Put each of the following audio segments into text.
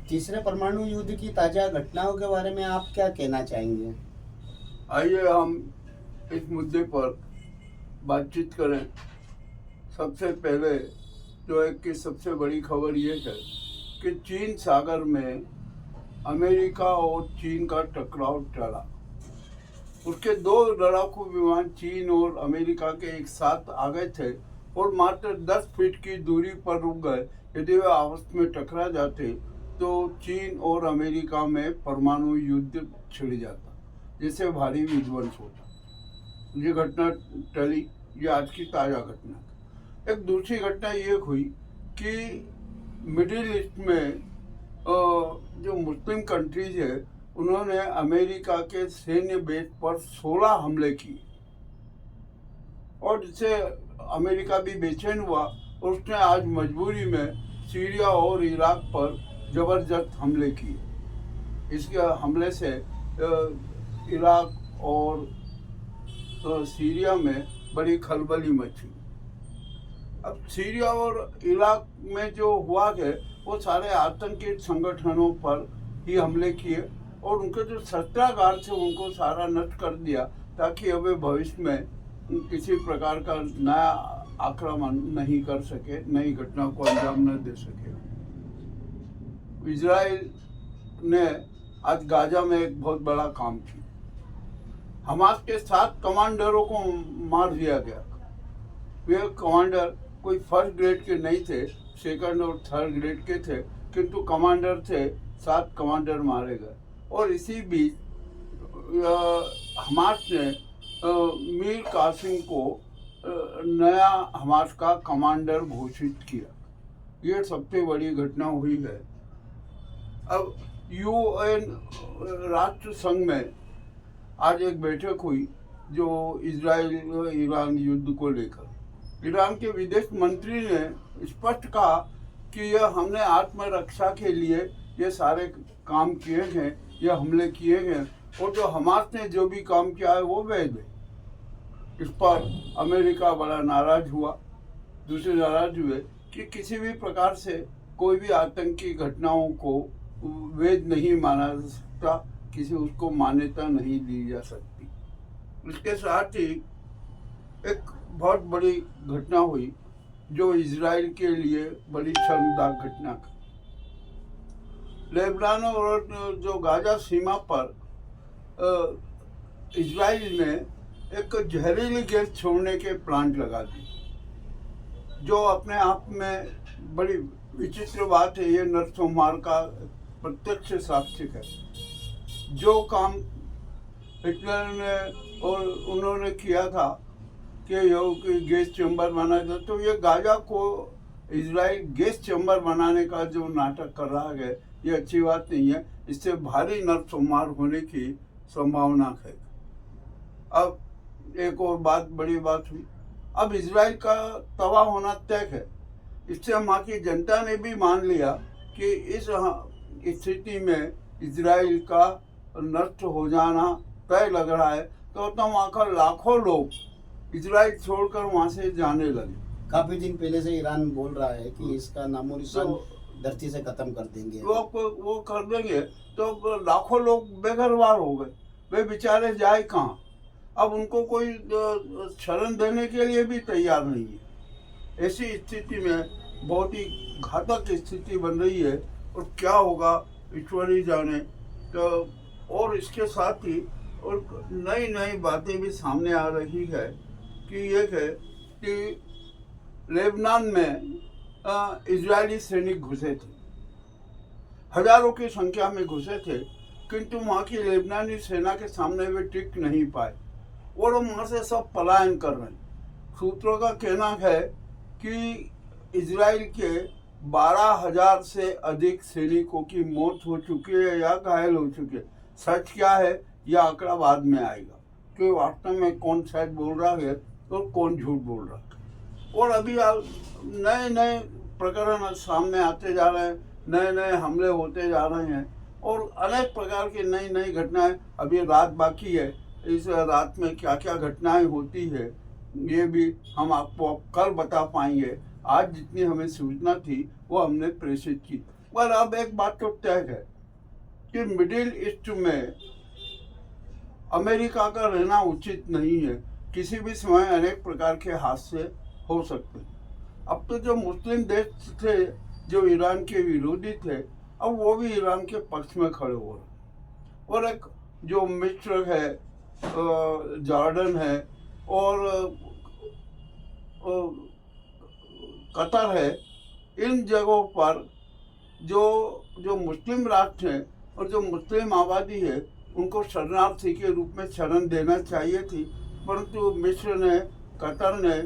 तीसरे परमाणु युद्ध की ताज़ा घटनाओं के बारे में आप क्या कहना चाहेंगे? आइए हम इस मुद्दे पर बातचीत करें। सबसे पहले जो है कि सबसे बड़ी खबर ये है कि चीन सागर में अमेरिका और चीन का टकराव टला। उसके दो लड़ाकू विमान चीन और अमेरिका के एक साथ आ गए थे और मात्र 10 फीट की दूरी पर रुक गए। यदि वे आपस में टकरा जाते तो चीन और अमेरिका में परमाणु युद्ध छिड़ जाता, जिससे भारी विध्वंस होता। ये घटना टली। ये आज की ताज़ा घटना। एक दूसरी घटना ये हुई कि मिडिल ईस्ट में जो मुस्लिम कंट्रीज है उन्होंने अमेरिका के सैन्य बेस पर 16 हमले किए और इससे अमेरिका भी बेचैन हुआ और उसने आज मजबूरी में सीरिया और इराक पर ज़बरदस्त हमले किए। इसके हमले से इराक और सीरिया में बड़ी खलबली मची। अब सीरिया और इराक में जो हुआ है वो सारे आतंकी संगठनों पर ही हमले किए और उनके जो शस्त्रागार थे उनको सारा नष्ट कर दिया, ताकि अब भविष्य में किसी प्रकार का नया आक्रमण नहीं कर सके, नई घटना को अंजाम न दे सके। इजराइल ने आज गाजा में एक बहुत बड़ा काम किया। हमास के 7 कमांडरों को मार दिया गया। वे कमांडर कोई फर्स्ट ग्रेड के नहीं थे, सेकंड और थर्ड ग्रेड के थे, किंतु कमांडर थे। 7 कमांडर मारे गए और इसी बीच हमास ने मीर कासिम को नया हमास का कमांडर घोषित किया। ये सबसे बड़ी घटना हुई है। अब यूएन राष्ट्र संघ में आज एक बैठक हुई जो इजराइल ईरान युद्ध को लेकर। ईरान के विदेश मंत्री ने स्पष्ट कहा कि यह हमने आत्मरक्षा के लिए ये सारे काम किए हैं, ये हमले किए हैं और जो हमास ने जो भी काम किया है वो वैध है। इस पर अमेरिका बड़ा नाराज हुआ। दूसरे नाराज हुए कि किसी भी प्रकार से कोई भी आतंकी घटनाओं को वैध नहीं माना जा सकता, किसी उसको मान्यता नहीं दी जा सकती। इसके साथ ही एक बहुत बड़ी घटना हुई जो इजराइल के लिए बड़ी शर्मनाक घटना थी। लेबनान और जो गाजा सीमा पर इजराइल ने एक जहरीली गैस छोड़ने के प्लांट लगा दिए, जो अपने आप में बड़ी विचित्र बात है। ये नरसंहार का प्रत्यक्ष साक्ष्य है। जो काम हिटलर ने और उन्होंने किया था कि गैस चैम्बर बनाया था, तो ये गाजा को इजराइल गैस चैम्बर बनाने का जो नाटक कर रहा है, ये अच्छी बात नहीं है। इससे भारी नरसंहार होने की संभावना है। अब एक और बड़ी बात हुई। अब इजराइल का तबाह होना तय है। इससे वहाँ की जनता ने भी मान लिया कि इस स्थिति में इजराइल का नष्ट हो जाना तय लग रहा है। तो वहाँ का लाखों लोग इजराइल छोड़कर वहाँ से जाने लगे। काफी दिन पहले से ईरान बोल रहा है कि इसका नामो निशान धरती से खत्म कर देंगे। वो कर देंगे तो लाखों लोग बेघरवार हो गए। वे बेचारे जाए कहाँ? अब उनको कोई शरण देने के लिए भी तैयार नहीं है। ऐसी स्थिति में बहुत ही घातक स्थिति बन रही है और क्या होगा ईश्वर ही जाने। तो और इसके साथ ही और नई नई बातें भी सामने आ रही है कि ये है कि लेबनान में इजरायली सैनिक घुसे थे, हजारों की संख्या में घुसे थे, किंतु वहाँ की लेबनानी सेना के सामने वे टिक नहीं पाए और वहाँ से सब पलायन कर रहे हैं। सूत्रों का कहना है कि इजराइल के 12,000 से अधिक सैनिकों की मौत हो चुकी है या घायल हो चुके हैं। सच क्या है यह आंकड़ा बाद में आएगा कि वास्तव में कौन सच बोल रहा है और कौन झूठ बोल रहा है। और अभी नए नए प्रकरण सामने आते जा रहे हैं, नए नए हमले होते जा रहे हैं और अनेक प्रकार की नई नई घटनाएं। अभी रात बाकी है, इस रात में क्या क्या घटनाएं होती है ये भी हम आपको कल बता पाएंगे। आज जितनी हमें सूचना थी वो हमने प्रेषित की। पर अब एक बात तो तय है कि मिडिल ईस्ट में अमेरिका का रहना उचित नहीं है। किसी भी समय अनेक प्रकार के हादसे हो सकते हैं। अब तो जो मुस्लिम देश थे जो ईरान के विरोधी थे, अब वो भी ईरान के पक्ष में खड़े हो रहे। और एक जो मिस्र है, जॉर्डन है और कतर है, इन जगहों पर जो मुस्लिम राष्ट्र हैं और जो मुस्लिम आबादी है उनको शरणार्थी के रूप में शरण देना चाहिए थी, परंतु मिस्र ने, कतर ने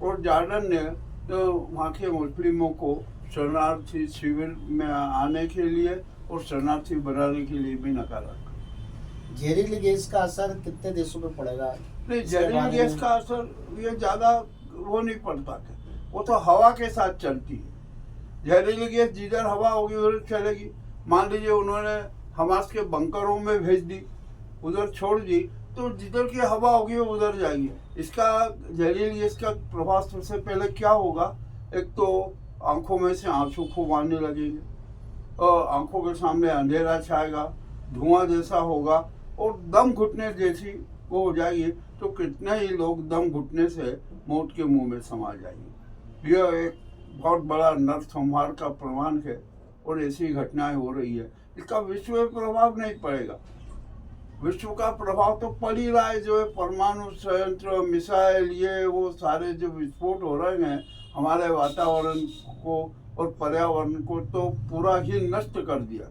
और जॉर्डन ने तो वहाँ के मुस्लिमों को शरणार्थी शिविर में आने के लिए और शरणार्थी बनाने के लिए भी नकारा। जहरीली गैस का असर कितने देशों पे पड़ेगा? नहीं, जहरीली गैस का असर ये ज़्यादा वो नहीं पड़ता है, वो तो हवा के साथ चलती है। जहरीली गैस जिधर हवा होगी उधर चलेगी। मान लीजिए उन्होंने हमास के बंकरों में भेज दी, उधर छोड़ दी, तो जिधर की हवा होगी वो उधर जाएगी। इसका जहरीली गैस का प्रभाव सबसे पहले क्या होगा, एक तो आंखों में से आंसू खूब आने लगेंगे और आंखों के सामने अंधेरा छाएगा, धुआं जैसा होगा और दम घुटने जैसी वो हो जाएगी। तो कितने ही लोग दम घुटने से मौत के मुंह में समा जाएंगे। यह एक बहुत बड़ा नरसंहार का प्रमाण है और ऐसी घटनाएं हो रही है। इसका विश्व में प्रभाव नहीं पड़ेगा। विश्व का प्रभाव तो पड़ ही रहा है। जो है परमाणु संयंत्र, मिसाइल, ये वो सारे जो विस्फोट हो रहे हैं हमारे वातावरण को और पर्यावरण को तो पूरा ही नष्ट कर दिया।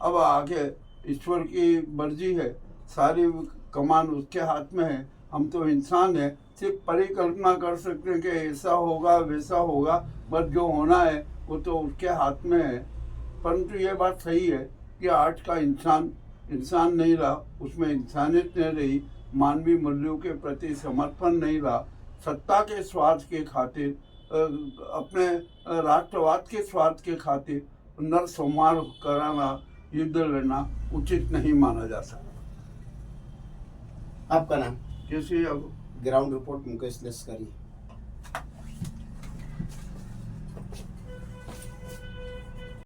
अब आगे ईश्वर की मर्जी है, सारी कमान उसके हाथ में है। हम तो इंसान हैं, सिर्फ परिकल्पना कर सकते हैं कि ऐसा होगा वैसा होगा, बस जो होना है वो तो उसके हाथ में है। परंतु ये बात सही है कि आज का इंसान नहीं रहा, उसमें इंसानियत नहीं रही, मानवीय मूल्यों के प्रति समर्पण नहीं रहा। सत्ता के स्वार्थ के खातिर, अपने राष्ट्रवाद के स्वार्थ के खातिर नरसंहार कराना, युद्ध लड़ना उचित नहीं माना जा सकता। आपका नाम? जैसे अब ग्राउंड रिपोर्ट मुकेश लश्करी।